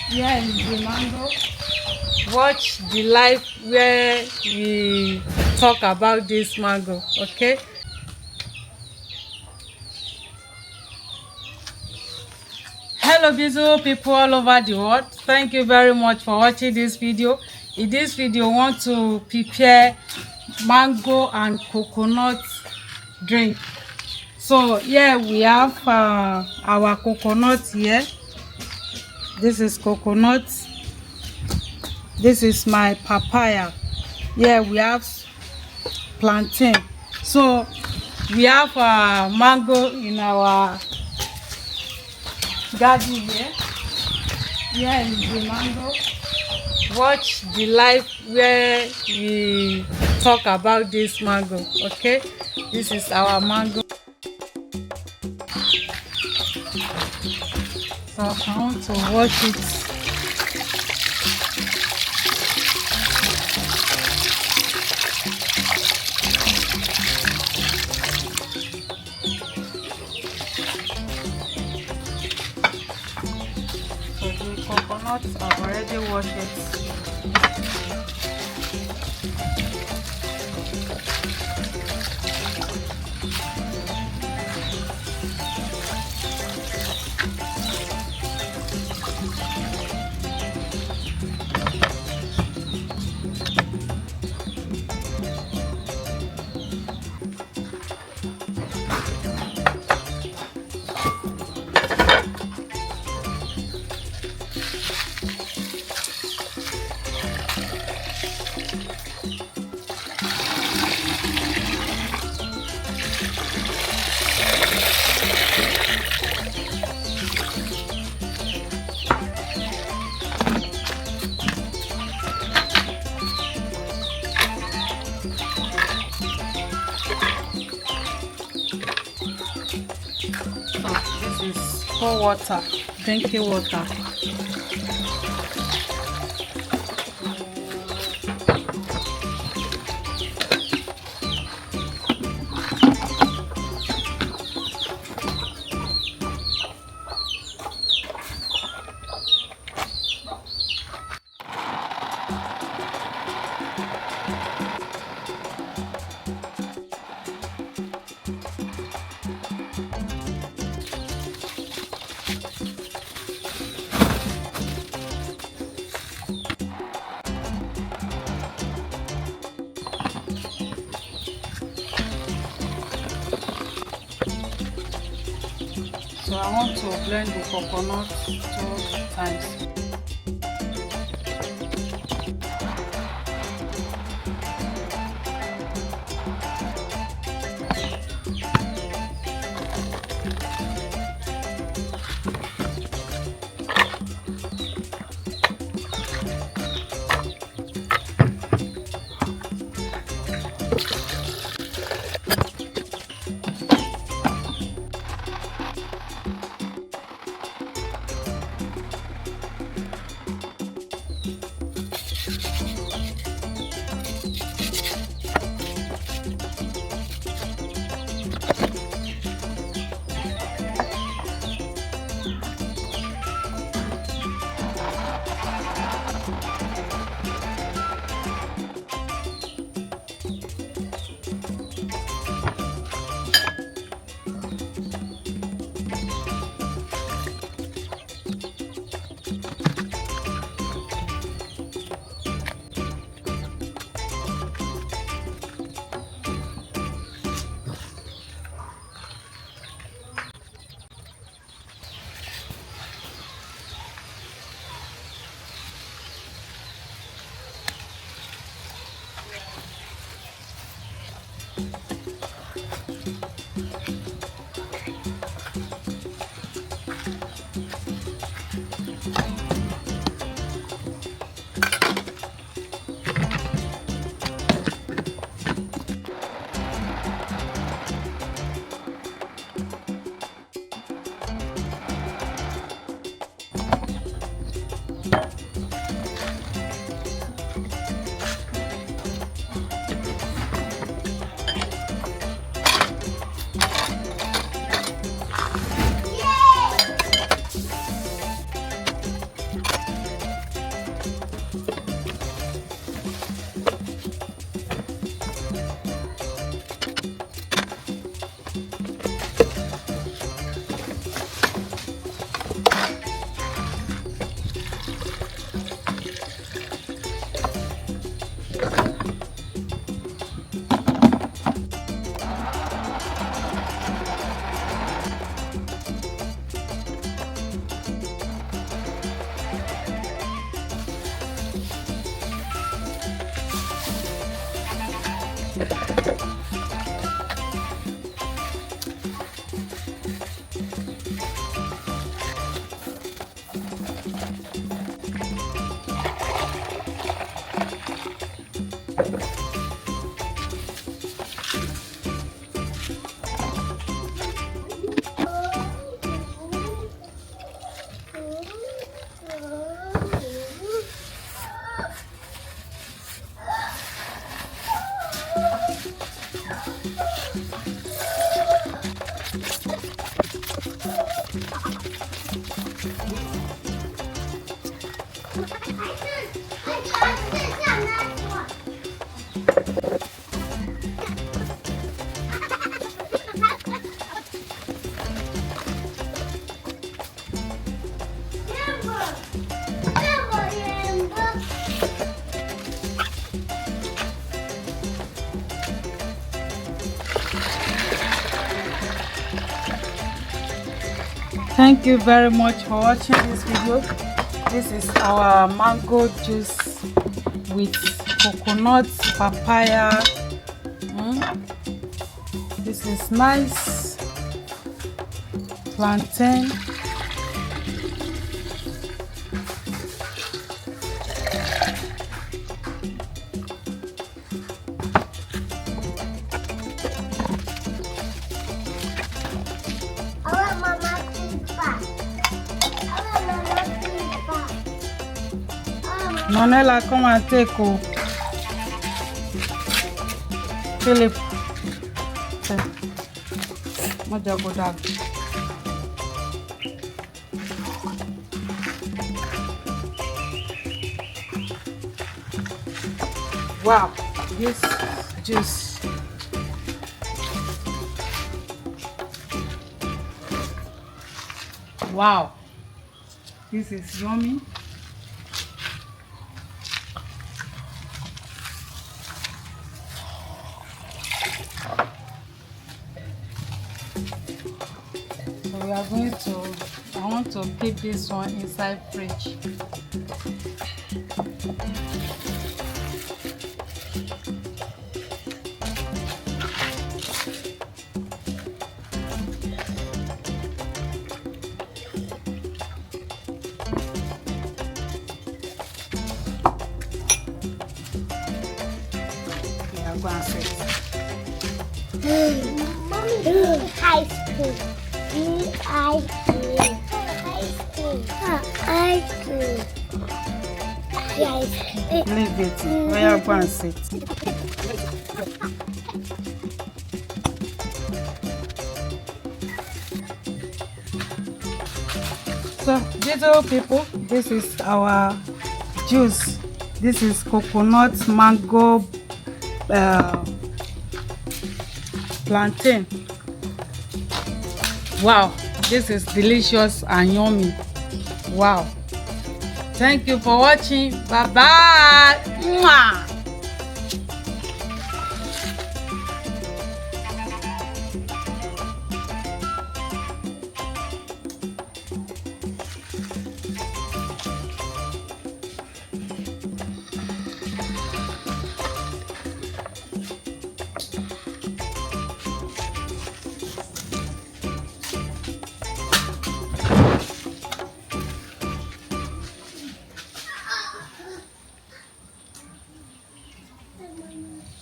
Here is the mango. Watch the live where we talk about this mango, okay? Hello beautiful people all over the world. Thank you very much for watching this video. In this video, I want to prepare mango and coconut drink. So here we have our coconut here. This is coconut. This is my papaya. Here we have plantain. So we have mango in our garden here. Here is the mango. Watch the live where we talk about this mango, okay? This is our mango. So I want to wash it. So the coconuts, I've already washed it. This is cold water, drinking water. So I want to blend the coconut 2 times. Thank you very much for watching this video. This is our mango juice with coconut, papaya. This is nice. Plantain. Nonella, come and take Philip. Wow, this juice. Wow, this is yummy. So we are going to, I want to keep this one inside fridge. Go and sit. Mommy, ice cream. Ice cream. Ice cream. Ice cream. Ice cream. Leave it. Where go and sit. So, little people, this is our juice. This is coconut, mango, plantain. Wow, this is delicious and yummy. Wow, thank you for watching. Bye bye. Mwah.